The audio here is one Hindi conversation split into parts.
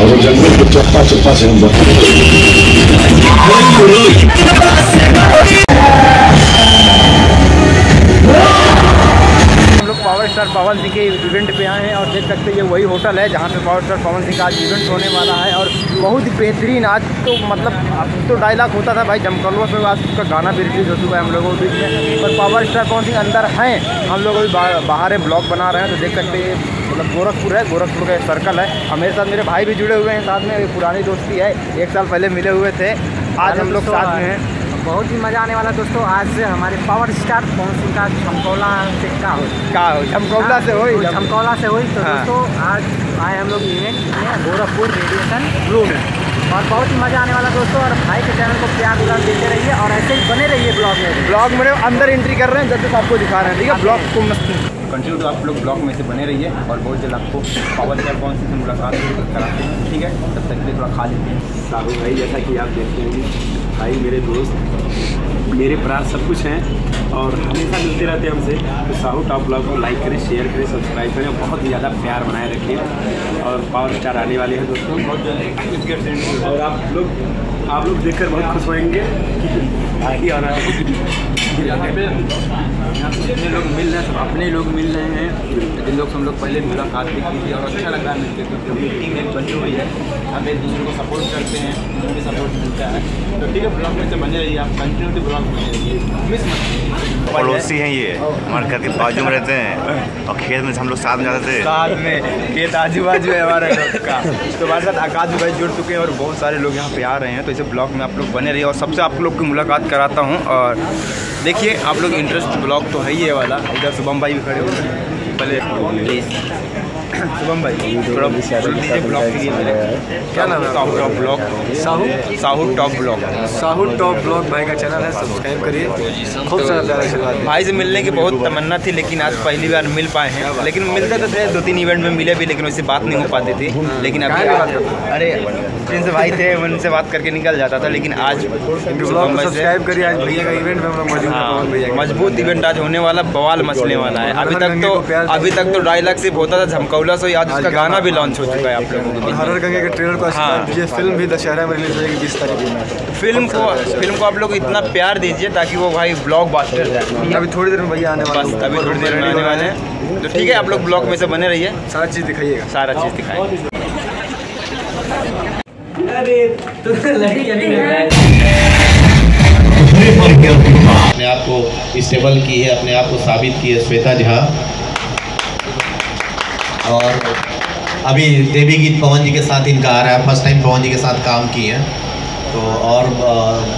और वो जंगल को चप्पा चप्पा से हम पावर स्टार पवन सिंह के इवेंट पे आए हैं और देख सकते हैं ये वही होटल है जहाँ पे पावर स्टार पवन सिंह का आज इवेंट होने वाला है। और बहुत ही बेहतरीन आज तो मतलब अब तो डायलॉग होता था भाई जमकलवा पे, आज उसका गाना भी रिलीज हो चुका है हम लोगों के बीच में। पर पावर स्टार पवन सिंह अंदर हैं, हम लोग अभी बाहर ब्लॉग बना रहे हैं। तो देख सकते हैं मतलब गोरखपुर है, गोरखपुर का सर्कल है और मेरे साथ मेरे भाई भी जुड़े हुए हैं साथ में, पुरानी दोस्ती है, 1 साल पहले मिले हुए थे, आज हम लोग साथ में हैं। बहुत ही मज़ा आने वाला दोस्तों। आज से हमारे पावर स्टार पवन सिंह का झमकौला से झमकौला से हुई तो हाँ। दोस्तों आज आए हम लोग इवेंट में गोरखपुर रेडिएशन ब्लू में, और बहुत ही मज़ा आने वाला दोस्तों। और भाई के चैनल को प्यार दुलार देते रहिए और ऐसे ही बने रहिए ब्लॉग में अंदर एंट्री कर रहे हैं, जब तक आपको दिखा रहे हैं, ठीक है। ब्लॉग को मस्त कंटिन्यू तो आप लोग ब्लॉग में से बने रहिए और बहुत जल्द आपको पावर स्टार पवन सिंह से मुलाकात कराते हैं, ठीक है। तब तक के लिए थोड़ा खा लेते हैं। साहू भाई जैसा कि आप देखते हैं भाई मेरे दोस्त मेरे प्राण सब कुछ हैं और हमेशा मिलते रहते हैं हमसे। तो साहू टॉप ब्लॉग को लाइक करें, शेयर करें, सब्सक्राइब करें और बहुत ही ज़्यादा प्यार बनाए रखें। और पावर स्टार आने वाले हैं दोस्तों बहुत जल्द, और आप लोग देखकर बहुत खुश होंगे कि आना जितने लोग मिल रहे हैं सब अपने लोग मिल रहे हैं, जिन लोग से हम लोग पहले मुलाकात भी की थी और अच्छा लग रहा है मिलकर, क्योंकि टीम एक बनी हुई है, हम एक दूसरे को सपोर्ट करते हैं, उनको भी सपोर्ट मिलता है। तो ठीक है, ब्लॉग में से बने रहिए आप, कंटिन्यूटी ब्लॉग बने रहिए, मिस मत। पड़ोसी हैं ये, हमारे घर के बाजू में रहते हैं और खेत में हम लोग साथ में जाते थे, साथ में खेत आजू बाजू है हमारे लोग का। तो हमारे साथ आकाश भाई जुड़ चुके हैं और बहुत सारे लोग यहाँ पे आ रहे हैं। तो इसे ब्लॉग में आप लोग बने रहिए और सबसे आप लोग की मुलाकात कराता हूँ। और देखिए आप लोग इंटरेस्ट ब्लॉग तो है ही है वाला। इधर शुभम भाई भी खड़े हुए हैं, पहले शुभम भाई थोड़ा ब्लॉग के लिए क्या नाम है? Sahu top blog, Sahu top blog भाई का चैनल है, सब्सक्राइब करिए। खूब सारा प्यार आशीर्वाद। भाई से मिलने की बहुत तमन्ना थी लेकिन आज पहली बार मिल पाए हैं। लेकिन मिलते तो थे, 2-3 इवेंट में मिले भी, लेकिन उससे बात नहीं हो पाती थी। लेकिन अभी अरे जिनसे भाई थे उनसे बात करके निकल जाता था, लेकिन आज सब्सक्राइब करिए। आज भैया का इवेंट में हम लोग मौजूद हैं, मजबूत इवेंट आज होने वाला, बवाल मचने वाला है। अभी तक तो डायलॉग सिर्फ होता था झमकौला से, आज उसका गाना भी लॉन्च हो चुका है आप लोगों को। हर गंगे के ट्रेलर को ये फिल्म भी दशहरा में रिलीज होगी 20 तारीख में। फिल्म को आप लोग इतना प्यार दीजिए ताकि वो भाई ब्लॉग बास्टर जाए। अभी थोड़ी देर में भैया आने वाले, अभी थोड़ी देर में आने वाले हैं। तो ठीक है, आप लोग ब्लॉग में से बने रहिए, सारा चीज़ दिखाइएगा, सारा चीज़ दिखाएंगे। अपने आप को स्टेबल की है, अपने आप को साबित की है श्वेता झा। और अभी देवी गीत पवन जी के साथ इनका आ रहा है, फर्स्ट टाइम पवन जी के साथ काम किए हैं। तो और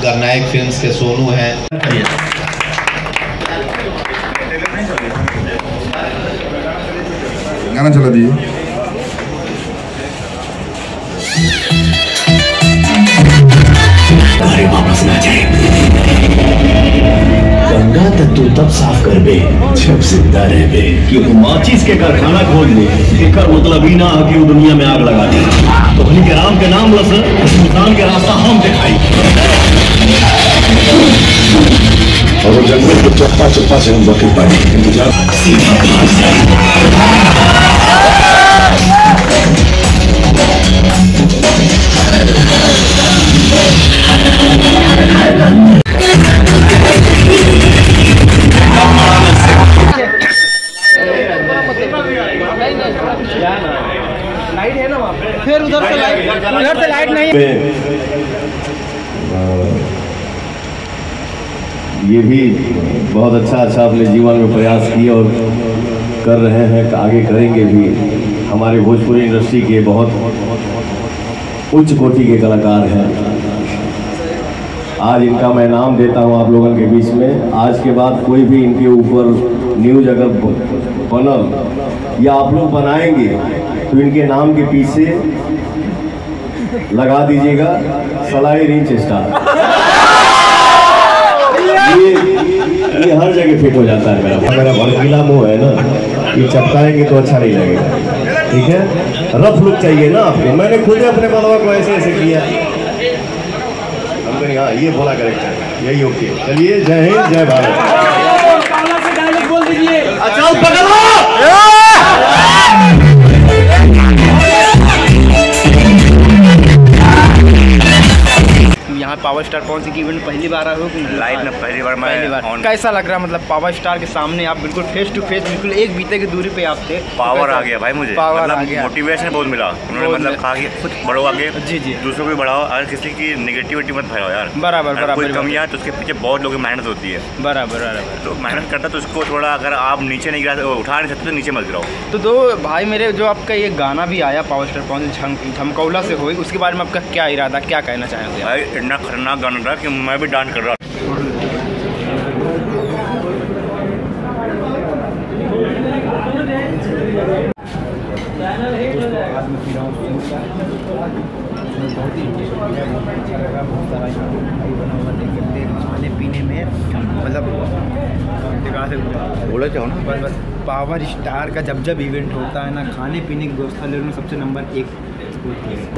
गणनायक फिल्म्स के सोनू हैं। गाना चला दीजिए। गंगा तत्व तब साफ कर बे जब जिंदा रह बे, क्योंकि माचिस के कारखाना खोज ले एकर मतलब ही ना कि वो दुनिया में आग लगा दे। तो के राम के नाम लस इंसान के रास्ता हम दिखाई, और वो जंगल को चप्पा चप्पा से हम बकरी पानी इंतजार लाइट है ना वहाँ पे, फिर उधर से लाइट नहीं है। ये भी बहुत अच्छा अपने जीवन में प्रयास किए और कर रहे हैं, आगे करेंगे भी। हमारे भोजपुरी इंडस्ट्री के बहुत उच्च कोटि के कलाकार हैं। आज इनका मैं नाम देता हूं आप लोगों के बीच में। आज के बाद कोई भी इनके ऊपर न्यूज अगर बनल या आप लोग बनाएंगे तो इनके नाम के पीछे लगा दीजिएगा सलाई रिंच स्टार। ये हर जगह फिट हो जाता है। मेरा भड़कीला मुंह है ना, ये चपकाएंगे तो अच्छा नहीं लगेगा, ठीक है। रफ लुक चाहिए ना आपको। मैंने खुद अपने बलवा को ऐसे ऐसे किया, हमने हाँ ये बोला करेक्ट, यही ओके। चलिए, जय हिंद, जय भारत। बोल दीजिए, अच्छा पकड़ो। पावर स्टार पवन सिंह की इवेंट पहली बार आए हो? लाइफ में पहली बार मैं कैसा लग रहा है? मतलब पावर स्टार के सामने आप बिल्कुल फेस टू फेस, बिल्कुल एक बीते की दूरी पे आप थे। पावर आ गया भाई मुझे, पावर आ गया, मोटिवेशन बहुत मिला। उन्होंने मतलब कहा कि कुछ बढ़ो आगे, जी जी, दूसरों को भी बढ़ाओ और किसी की नेगेटिविटी मत फैलाओ यार। बराबर। कोई कमियां तो उसके पीछे बहुत लोगों की मेहनत होती है। बराबर। तो मेहनत करता तो उसको थोड़ा, अगर आप नीचे नहीं गिरा, उठा नहीं सकते तो नीचे मत गिराओ। तो दो भाई मेरे, जो आपका ये गाना भी आया पावर स्टार पवन सिंह झमकौला से हुई, उसके बारे में आपका क्या इरादा, क्या कहना चाहेंगे? भाई इतना खतरनाक गाना था कि मैं भी डांस कर रहा था। बहुत ही अच्छा लगा, बहुत सारा यहाँ पे मिठाई बना हुआ देख सकते हैं, खाने पीने में मतलब दिखा सकते बोला चाहो ना, बस पावर स्टार का जब इवेंट होता है ना, खाने पीने की व्यवस्था ले लो सबसे नंबर 1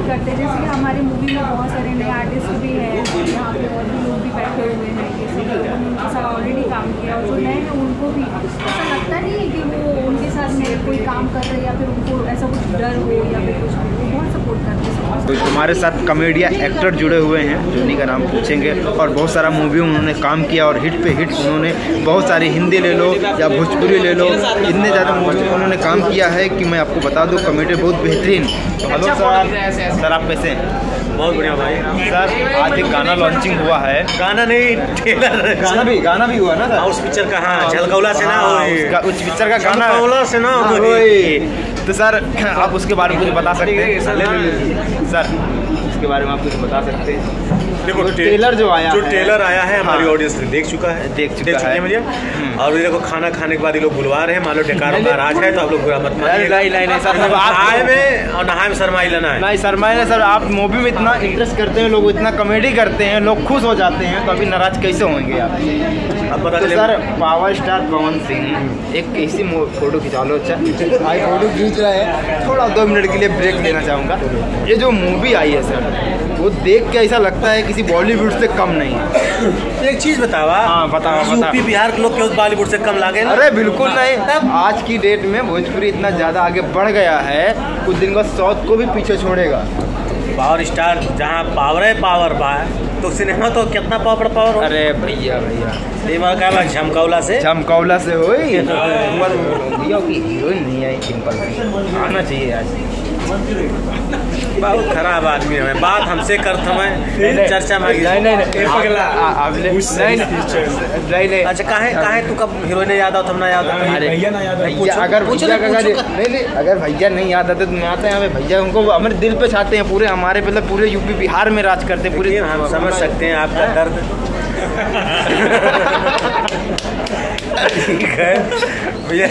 करते। जैसे हमारी मूवी में बहुत सारे नए आर्टिस्ट भी हैं, यहाँ पे और भी लोग भी बैठे हुए हैं, जैसे कि उनके साथ ऑलरेडी काम किया, और जो नए हैं उनको भी ऐसा लगता नहीं है कि वो उनके साथ नए कोई काम कर रहे हैं या फिर उनको ऐसा कुछ डर हो या फिर कुछ, वो बहुत सपोर्ट करते हैं। तो हमारे साथ कॉमेडियन एक्टर जुड़े हुए हैं, जिन्हीं का नाम पूछेंगे, और बहुत सारा मूवी उन्होंने काम किया और हिट पे हिट उन्होंने बहुत सारी, हिंदी ले लो या भोजपुरी ले लो, इतने ज़्यादा मूवी उन्होंने काम किया है कि मैं आपको बता दूँ कॉमेडी बहुत बेहतरीन। तो हेलो सर, आप कैसे हैं? बहुत बढ़िया भाई। सर आज एक गाना लॉन्चिंग हुआ है। गाना नहीं, ट्रेलर। गाना भी हुआ ना सर? उस पिक्चर का, हाँ, झलकौला से ना, उस पिक्चर का गाना झलकौला से ना। तो सर आप उसके बारे में कुछ बता सकते हैं? सर उसके बारे में आप कुछ बता सकते हैं? देखो ट्रेलर जो आया है हमारी ऑडियंस ने देख चुका है मुझे। और ये देखो खाना खाने के बाद ये लोग बुलवा रहे हैं, मान लो डेकारों का राज है, तो आप लोग बुरा मत मानिए। नहीं सर, नहाए में और नहाए में शर्माई लेना है। नहीं शर्माई नहीं सर, आप मूवी में इतना इंटरेस्ट करते हैं, लोग इतना कॉमेडी करते हैं, लोग खुश हो जाते हैं, तो अभी नाराज कैसे होंगे आप? अब बता तो sir power star Pawan Singh एक ऐसी फोटो खिंचा लो। अच्छा भाई फोटो खींच रहा है, थोड़ा 2 मिनट के लिए ब्रेक लेना चाहूँगा। ये जो मूवी आई है सर, वो देख के ऐसा लगता है किसी बॉलीवुड से कम नहीं है। एक चीज़ बतावा। हाँ बताओ। यूपी बिहार के लोग क्यों बॉलीवुड से कम लागे? अरे बिल्कुल नहीं, आज की डेट में भोजपुरी इतना ज़्यादा आगे बढ़ गया है, कुछ दिन बाद साउथ को भी पीछे छोड़ेगा। पावर स्टार जहाँ पावर बा, तो सिनेमा तो कितना पावर हो। अरे भैया दिमाग का झमकौला से हुई हीरोइन नहीं आई, सिंपल आना चाहिए आज। बहुत खराब आदमी है, बात हमसे करता मैं चर्चा में। नहीं अच्छा काहे तू कब हीरोइन याद आओ तब ना याद आओ? अगर भैया नहीं याद आते तो मैं आता यहाँ पे, भैया उनको हमारे दिल पे छाते हैं, पूरे हमारे मतलब पूरे यूपी बिहार में राज करते पूरे। हम समझ सकते हैं आपका दर्द। ठीक है भैया,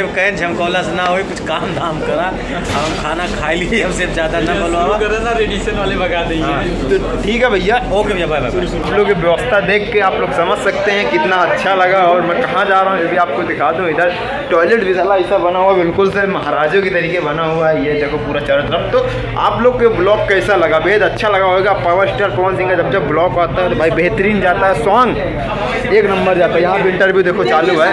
कहें झमकौला से ना हो, कुछ काम धाम करा, हम खाना खा लिए, हमसे ज़्यादा ना बोलवा ना, रेडिएशन वाले भगा देंगे। तो ठीक है भैया, ओके भैया, बाय बाय। आप लोग की व्यवस्था देख के आप लोग समझ सकते हैं कितना अच्छा लगा। और मैं कहाँ जा रहा हूँ ये भी आपको दिखा दूँ। इधर टॉयलेट भी साला ऐसा बना हुआ, बिल्कुल से महाराजों की तरीके बना हुआ है, ये देखो पूरा चारों तरफ। तो आप लोग के ब्लॉग कैसा लगा? बेहद अच्छा लगा होगा। पावर स्टार पवन सिंह का जब ब्लॉग आता है तो भाई बेहतरीन जाता है, सॉन्ग एक नंबर जाता है। यहाँ पे इंटरव्यू देखो चालू है,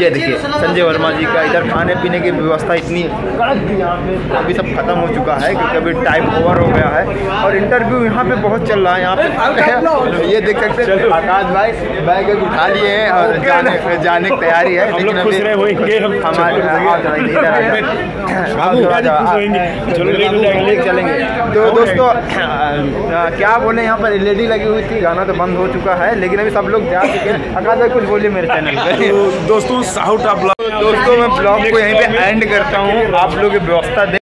ये देखिए संजय वर्मा जी का। इधर खाने पीने की व्यवस्था इतनी कड़क थी यहाँ पे, अभी सब खत्म हो चुका है क्योंकि अभी टाइम ओवर हो गया है। और इंटरव्यू यहाँ पे बहुत चल रहा है यहाँ पे, ये देख सकते हैं आकाश भाई बैग उठा लिए हैं और जाने की तैयारी है। लेकिन हमारे चलेंगे। तो दोस्तों क्या बोले, यहाँ पर एलईडी लगी हुई थी, गाना तो बंद हो चुका है, लेकिन अभी सब लोग जा चुके हैं। आकाश भाई कुछ बोलिए मेरे चैनल पे। दोस्तों साउथ दोस्तों मैं ब्लॉग को यहीं पे एंड करता हूँ। आप लोग व्यवस्था